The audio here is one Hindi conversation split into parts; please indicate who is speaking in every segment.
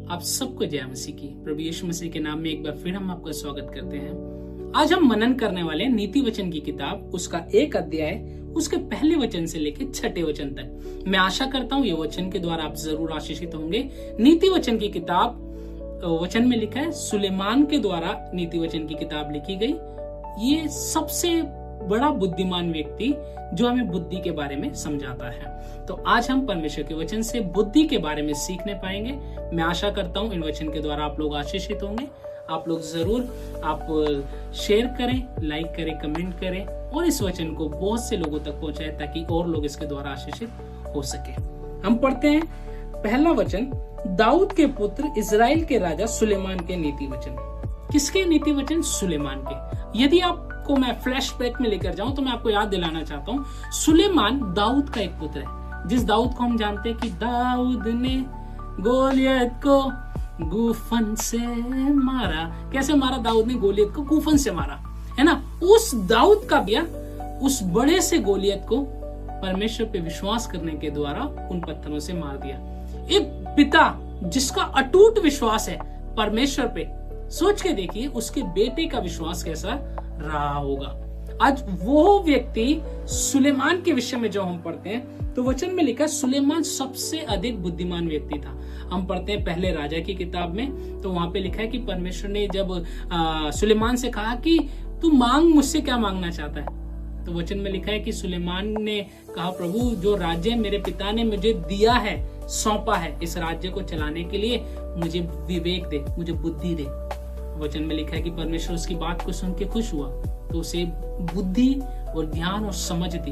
Speaker 1: आप सबको जय मसीह की। प्रभु यीशु मसीह के नाम में एक बार फिर हम आपका स्वागत करते हैं। आज हम मनन करने वाले नीति वचन की किताब, उसका 1 अध्याय, उसके पहले वचन से लेकर 6 वचन तक। मैं आशा करता हूँ ये वचन के द्वारा आप जरूर आशीषित होंगे। नीति वचन की किताब, वचन में लिखा है सुलेमान के द्वारा नीति वचन की किताब लिखी गई। ये सबसे बड़ा बुद्धिमान व्यक्ति जो हमें बुद्धि के बारे में समझाता है। तो आज हम परमेश्वर के वचन से बुद्धि के बारे में सीखने पाएंगे। मैं आशा करता हूँ इन वचन के द्वारा आप लोग आशीषित होंगे। आप लोग जरूर शेयर करें, लाइक करें, कमेंट करें और इस वचन को बहुत से लोगों तक पहुंचाएं ताकि और लोग इसके द्वारा आशीषित हो सके। हम पढ़ते हैं पहला वचन, दाऊद के पुत्र इजराइल के राजा सुलेमान के नीति वचन। किसके नीति वचन? सुलेमान के। यदि आपको मैं फ्लैशबैक में लेकर जाऊं तो मैं आपको याद दिलाना चाहता हूं, सुलेमान दाऊद का एक पुत्र है। जिस दाऊद को हम जानते हैं कि दाऊद ने गोलियत को गूफन से मारा। कैसे मारा? दाऊद ने गोलियत को गूफन से मारा, है ना। उस दाऊद का भी उस बड़े से गोलियत को परमेश्वर पे विश्वास करने के द्वारा उन पत्थरों से मार दिया। एक पिता जिसका अटूट विश्वास है परमेश्वर पे, सोच के देखिए उसके बेटे का विश्वास कैसा रहा होगा। आज वो व्यक्ति सुलेमान के विषय में जो हम पढ़ते हैं तो वचन में लिखा है सुलेमान सबसे अधिक बुद्धिमान व्यक्ति था। हम पढ़ते हैं पहले राजा की किताब में, तो वहां पे लिखा है कि परमेश्वर ने जब सुलेमान से कहा कि तू मांग, मुझसे क्या मांगना चाहता है, तो वचन में लिखा है कि सुलेमान ने कहा, प्रभु जो राज्य मेरे पिता ने मुझे दिया है, सौंपा है, इस राज्य को चलाने के लिए मुझे विवेक दे, मुझे बुद्धि दे। वचन में लिखा है कि परमेश्वर उसकी बात को सुन के खुश हुआ तो उसे बुद्धि और ज्ञान और समझ दी।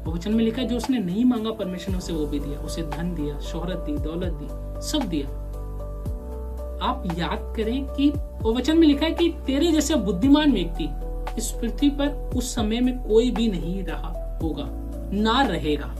Speaker 1: वचन में लिखा है जो उसने नहीं मांगा परमेश्वर ने उसे वो भी दिया। उसे धन दिया, शोहरत दी, दौलत दी, सब दिया। आप याद करें कि वो वचन में लिखा है कि तेरे जैसे बुद्धिमान व्यक्ति इस पृथ्वी पर उस समय में कोई भी नहीं रहा होगा, ना रहेगा।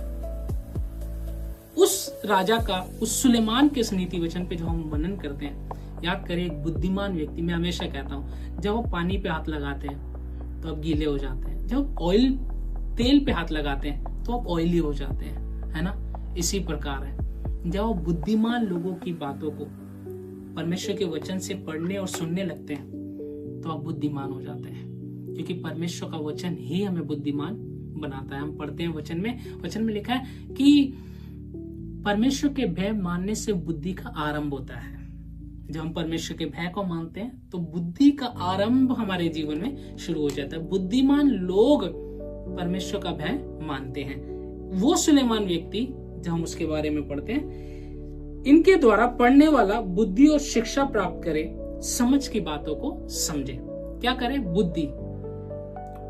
Speaker 1: उस राजा का, उस सुलेमान के नीति वचन पे जो हम मनन करते हैं, याद करें एक बुद्धिमान व्यक्ति, मैं हमेशा कहता हूं, जब वो पानी पे हाथ लगाते हैं तो आप गीले हो जाते हैं, जब तेल पे हाथ लगाते हैं तो आप ऑयली हो जाते हैं, है ना। इसी प्रकार है, जब आप बुद्धिमान लोगों की बातों को परमेश्वर के वचन से पढ़ने और सुनने लगते हैं तो आप बुद्धिमान हो जाते हैं, क्योंकि परमेश्वर का वचन ही हमें बुद्धिमान बनाता है। हम पढ़ते हैं वचन में लिखा है कि परमेश्वर के भय मानने से बुद्धि का आरंभ होता है। जब हम परमेश्वर के भय को मानते हैं तो बुद्धि का आरंभ हमारे जीवन में शुरू हो जाता है। बुद्धिमान लोग परमेश्वर का भय मानते हैं। वो सुलेमान व्यक्ति, जब हम उसके बारे में पढ़ते हैं, इनके द्वारा पढ़ने वाला बुद्धि और शिक्षा प्राप्त करे, समझ की बातों को समझे। क्या करे? बुद्धि,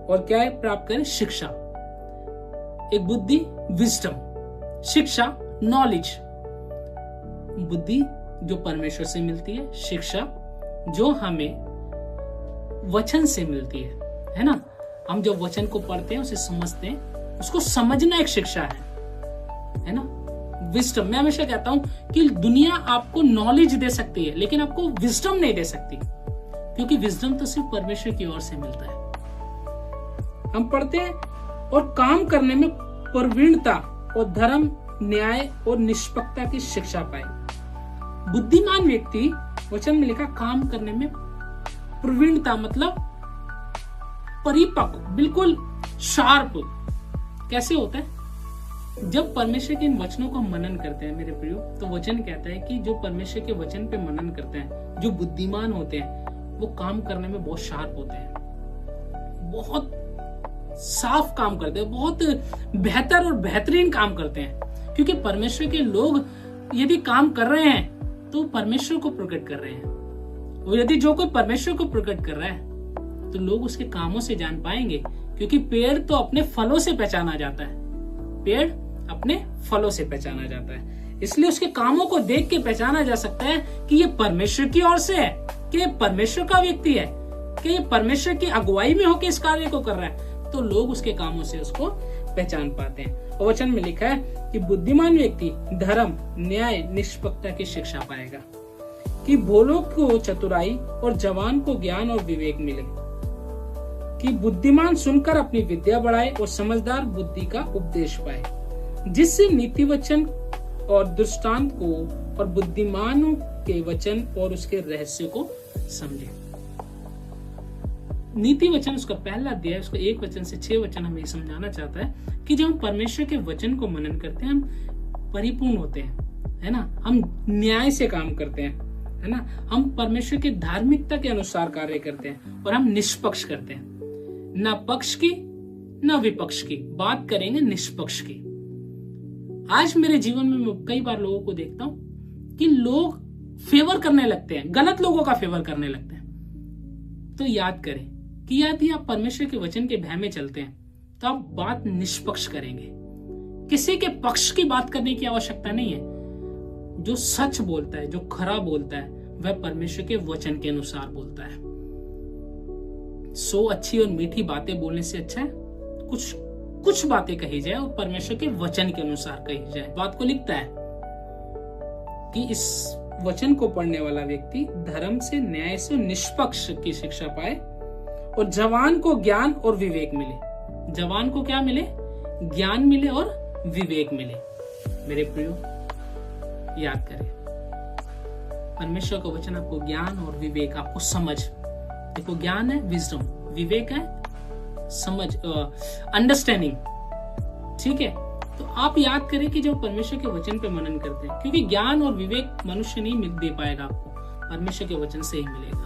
Speaker 1: और क्या है? प्राप्त करे शिक्षा। एक बुद्धि विजडम, शिक्षा नॉलेज। बुद्धि जो परमेश्वर से मिलती है, शिक्षा जो हमें वचन से मिलती है ना। हम जब वचन को पढ़ते हैं, उसे समझते हैं, उसको समझना एक शिक्षा है ना। विजडम, मैं हमेशा कहता हूं कि दुनिया आपको नॉलेज दे सकती है लेकिन आपको विजडम नहीं दे सकती, क्योंकि विजडम तो सिर्फ परमेश्वर की ओर से मिलता है। हम पढ़ते हैं और काम करने में प्रवीणता और धर्म, न्याय और निष्पक्षता की शिक्षा पाए। बुद्धिमान व्यक्ति, वचन में लिखा, काम करने में प्रवीणता मतलब परिपक्व, बिल्कुल शार्प। कैसे होता है? जब परमेश्वर के इन वचनों को मनन करते हैं मेरे प्रियो, तो वचन कहता है कि जो परमेश्वर के वचन पे मनन करते हैं, जो बुद्धिमान होते हैं, वो काम करने में बहुत शार्प होते हैं, बहुत साफ काम करते हैं, बहुत बेहतर और बेहतरीन काम करते हैं। क्योंकि परमेश्वर के लोग यदि काम कर रहे हैं तो परमेश्वर को प्रकट कर रहे हैं, और यदि जो कोई परमेश्वर को प्रकट कर रहा है तो लोग उसके कामों से जान पाएंगे। क्योंकि पेड़ तो अपने फलों से पहचाना जाता है, पेड़ अपने फलों से पहचाना जाता है। इसलिए उसके कामों को देख के पहचाना जा सकता है कि ये परमेश्वर की ओर से है, कि ये परमेश्वर का व्यक्ति है, कि ये परमेश्वर की अगुवाई में होकर इस कार्य को कर रहा है। तो लोग उसके कामों से उसको पहचान पाते हैं। और वचन में लिखा है कि बुद्धिमान व्यक्ति धर्म, न्याय, निष्पक्षता की शिक्षा पाएगा, कि भोलों को चतुराई और जवान को ज्ञान और विवेक मिले, कि बुद्धिमान सुनकर अपनी विद्या बढ़ाए और समझदार बुद्धि का उपदेश पाए, जिससे नीति वचन और दृष्टांत को और बुद्धिमानों के वचन और उसके रहस्य को समझे। नीति वचन उसका पहला अध्याय, उसका 1 वचन से 6 वचन हमें समझाना चाहता है कि जब हम परमेश्वर के वचन को मनन करते हैं, हम परिपूर्ण होते हैं, है ना। हम न्याय से काम करते हैं, है ना। हम परमेश्वर की धार्मिकता के अनुसार कार्य करते हैं और हम निष्पक्ष करते हैं, ना पक्ष की ना विपक्ष की, बात करेंगे निष्पक्ष की। आज मेरे जीवन में मैं कई बार लोगों को देखता हूं कि लोग फेवर करने लगते हैं, गलत लोगों का फेवर करने लगते हैं। तो याद करें कि यदि आप परमेश्वर के वचन के भय में चलते हैं तो आप बात निष्पक्ष करेंगे। किसी के पक्ष की बात करने की आवश्यकता नहीं है। जो सच बोलता है, जो खरा बोलता है, वह परमेश्वर के वचन के अनुसार बोलता है। अच्छी और मीठी बातें बोलने से अच्छा है कुछ बातें कही जाए और परमेश्वर के वचन के अनुसार कही जाए। बात को लिखता है कि इस वचन को पढ़ने वाला व्यक्ति धर्म से, न्याय से, निष्पक्ष की शिक्षा पाए और जवान को ज्ञान और विवेक मिले। जवान को क्या मिले? ज्ञान मिले और विवेक मिले। मेरे प्रियो, याद करें, परमेश्वर का वचन आपको ज्ञान और विवेक, आपको समझ। देखो, ज्ञान है विजडम, विवेक है समझ, अंडरस्टैंडिंग। ठीक है, तो आप याद करें कि जब परमेश्वर के वचन पे मनन करते हैं, क्योंकि ज्ञान और विवेक मनुष्य नहीं दे पाएगा आपको, परमेश्वर के वचन से ही मिलेगा।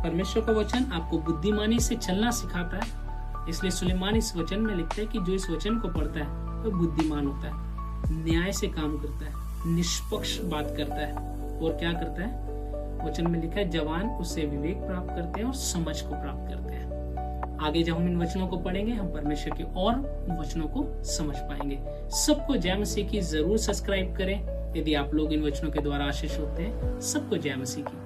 Speaker 1: परमेश्वर का वचन आपको बुद्धिमानी से चलना सिखाता है। इसलिए सुलेमान इस वचन में लिखता है कि जो इस वचन को पढ़ता है वो बुद्धिमान होता है, न्याय से काम करता है, निष्पक्ष बात करता है और क्या करता है? वचन में लिखा है जवान उससे विवेक प्राप्त करते हैं और समझ को प्राप्त करते हैं। आगे जब हम इन वचनों को पढ़ेंगे, हम परमेश्वर के और वचनों को समझ पाएंगे। सबको जय मसीह की। जरूर सब्सक्राइब करें यदि आप लोग इन वचनों के द्वारा आशीष होते हैं। सबको जय मसीह की।